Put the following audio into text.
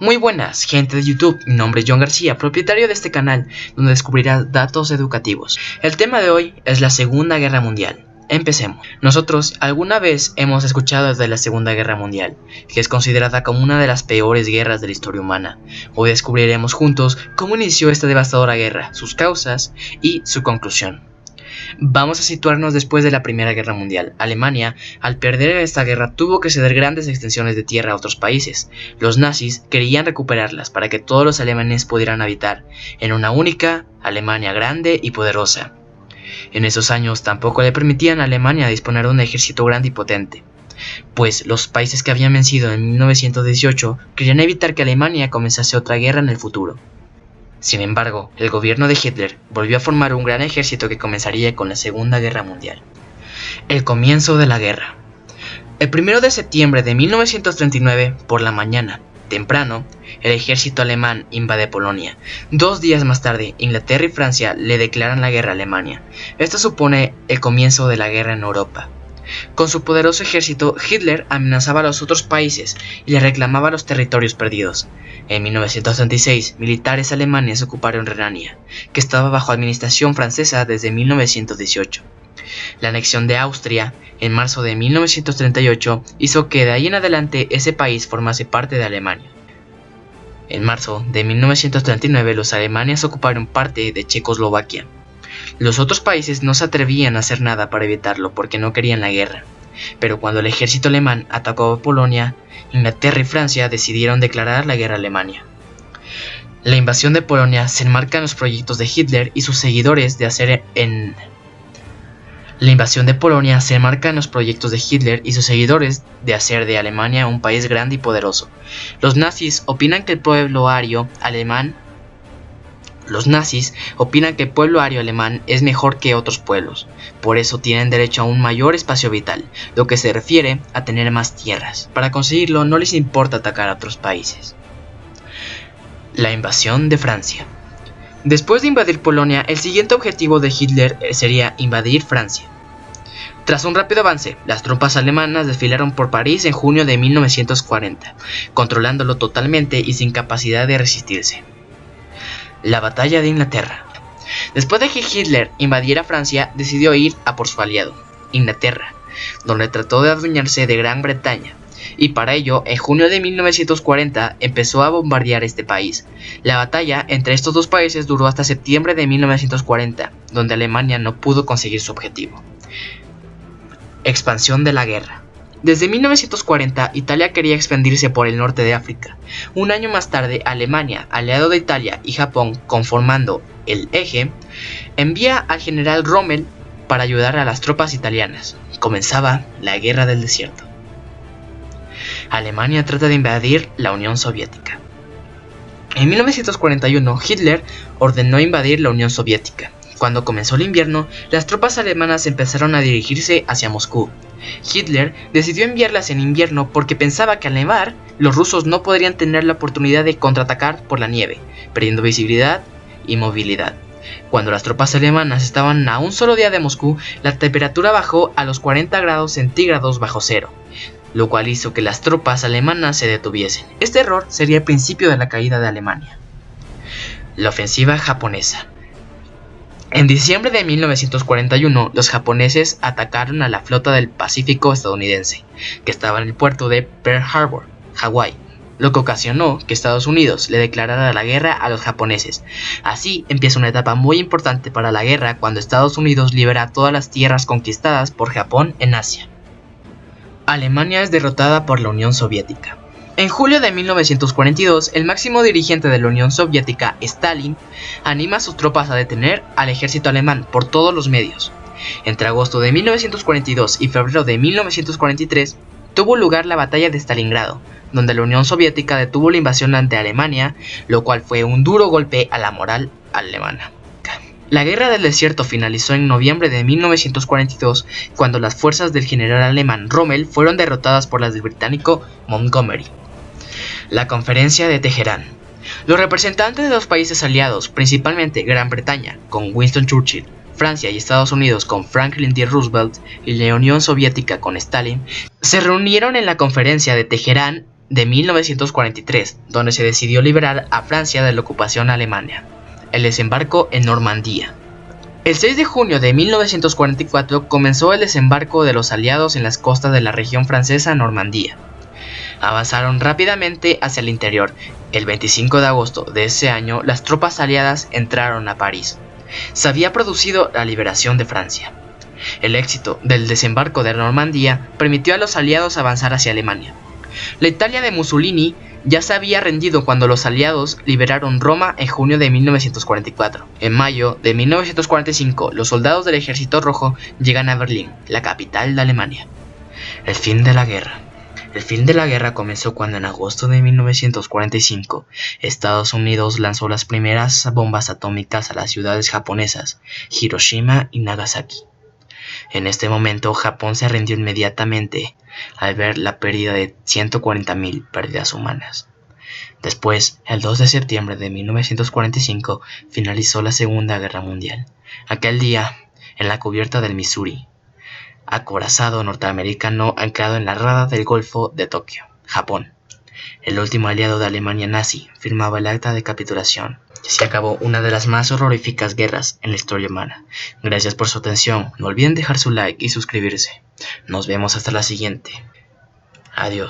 Muy buenas, gente de YouTube, mi nombre es John García, propietario de este canal donde descubrirás datos educativos. El tema de hoy es la Segunda Guerra Mundial. Empecemos. Nosotros alguna vez hemos escuchado de la Segunda Guerra Mundial, que es considerada como una de las peores guerras de la historia humana. Hoy descubriremos juntos cómo inició esta devastadora guerra, sus causas y su conclusión. Vamos a situarnos después de la Primera Guerra Mundial. Alemania, al perder en esta guerra, tuvo que ceder grandes extensiones de tierra a otros países. Los nazis querían recuperarlas para que todos los alemanes pudieran habitar en una única Alemania grande y poderosa. En esos años tampoco le permitían a Alemania disponer de un ejército grande y potente, pues los países que habían vencido en 1918 querían evitar que Alemania comenzase otra guerra en el futuro. Sin embargo, el gobierno de Hitler volvió a formar un gran ejército que comenzaría con la Segunda Guerra Mundial. El comienzo de la guerra. El 1 de septiembre de 1939, por la mañana, temprano, el ejército alemán invade Polonia. 2 días más tarde, Inglaterra y Francia le declaran la guerra a Alemania. Esto supone el comienzo de la guerra en Europa. Con su poderoso ejército, Hitler amenazaba a los otros países y le reclamaba los territorios perdidos. En 1936, militares alemanes ocuparon Renania, que estaba bajo administración francesa desde 1918. La anexión de Austria, en marzo de 1938, hizo que de ahí en adelante ese país formase parte de Alemania. En marzo de 1939, los alemanes ocuparon parte de Checoslovaquia. Los otros países no se atrevían a hacer nada para evitarlo porque no querían la guerra. Pero cuando el ejército alemán atacó a Polonia, Inglaterra y Francia decidieron declarar la guerra a Alemania. La invasión de Polonia se enmarca en los proyectos de Hitler y sus seguidores de hacer de Alemania un país grande y poderoso. Los nazis opinan que el pueblo ario alemán es mejor que otros pueblos, por eso tienen derecho a un mayor espacio vital, lo que se refiere a tener más tierras. Para conseguirlo no les importa atacar a otros países. La invasión de Francia. Después de invadir Polonia, el siguiente objetivo de Hitler sería invadir Francia. Tras un rápido avance, las tropas alemanas desfilaron por París en junio de 1940, controlándolo totalmente y sin capacidad de resistirse. La batalla de Inglaterra. Después de que Hitler invadiera Francia, decidió ir a por su aliado, Inglaterra, donde trató de adueñarse de Gran Bretaña, y para ello, en junio de 1940, empezó a bombardear este país. La batalla entre estos dos países duró hasta septiembre de 1940, donde Alemania no pudo conseguir su objetivo. Expansión de la guerra. Desde 1940, Italia quería expandirse por el norte de África. Un año más tarde, Alemania, aliado de Italia y Japón, conformando el Eje, envía al general Rommel para ayudar a las tropas italianas. Comenzaba la Guerra del Desierto. Alemania trata de invadir la Unión Soviética. En 1941, Hitler ordenó invadir la Unión Soviética. Cuando comenzó el invierno, las tropas alemanas empezaron a dirigirse hacia Moscú. Hitler decidió enviarlas en invierno porque pensaba que al nevar, los rusos no podrían tener la oportunidad de contraatacar por la nieve, perdiendo visibilidad y movilidad. Cuando las tropas alemanas estaban a un solo día de Moscú, la temperatura bajó a los 40 grados centígrados bajo cero, lo cual hizo que las tropas alemanas se detuviesen. Este error sería el principio de la caída de Alemania. La ofensiva japonesa. En diciembre de 1941, los japoneses atacaron a la flota del Pacífico estadounidense, que estaba en el puerto de Pearl Harbor, Hawái, lo que ocasionó que Estados Unidos le declarara la guerra a los japoneses. Así empieza una etapa muy importante para la guerra cuando Estados Unidos libera todas las tierras conquistadas por Japón en Asia. Alemania es derrotada por la Unión Soviética. En julio de 1942, el máximo dirigente de la Unión Soviética, Stalin, anima a sus tropas a detener al ejército alemán por todos los medios. Entre agosto de 1942 y febrero de 1943, tuvo lugar la batalla de Stalingrado, donde la Unión Soviética detuvo la invasión ante Alemania, lo cual fue un duro golpe a la moral alemana. La Guerra del Desierto finalizó en noviembre de 1942, cuando las fuerzas del general alemán Rommel fueron derrotadas por las del británico Montgomery. La Conferencia de Teherán. Los representantes de los países aliados, principalmente Gran Bretaña, con Winston Churchill, Francia y Estados Unidos con Franklin D. Roosevelt y la Unión Soviética con Stalin, se reunieron en la Conferencia de Teherán de 1943, donde se decidió liberar a Francia de la ocupación alemana. El desembarco en Normandía. El 6 de junio de 1944 comenzó el desembarco de los aliados en las costas de la región francesa Normandía. Avanzaron rápidamente hacia el interior. El 25 de agosto de ese año, las tropas aliadas entraron a París. Se había producido la liberación de Francia. El éxito del desembarco de Normandía permitió a los aliados avanzar hacia Alemania. La Italia de Mussolini ya se había rendido cuando los aliados liberaron Roma en junio de 1944. En mayo de 1945, los soldados del Ejército Rojo llegan a Berlín, la capital de Alemania. El fin de la guerra. El fin de la guerra comenzó cuando en agosto de 1945 Estados Unidos lanzó las primeras bombas atómicas a las ciudades japonesas, Hiroshima y Nagasaki. En este momento Japón se rindió inmediatamente al ver la pérdida de 140.000 pérdidas humanas. Después, el 2 de septiembre de 1945, finalizó la Segunda Guerra Mundial. Aquel día, en la cubierta del Missouri, acorazado norteamericano anclado en la rada del Golfo de Tokio, Japón, el último aliado de Alemania nazi, firmaba el acta de capitulación. Se acabó una de las más horroríficas guerras en la historia humana. Gracias por su atención. No olviden dejar su like y suscribirse. Nos vemos hasta la siguiente. Adiós.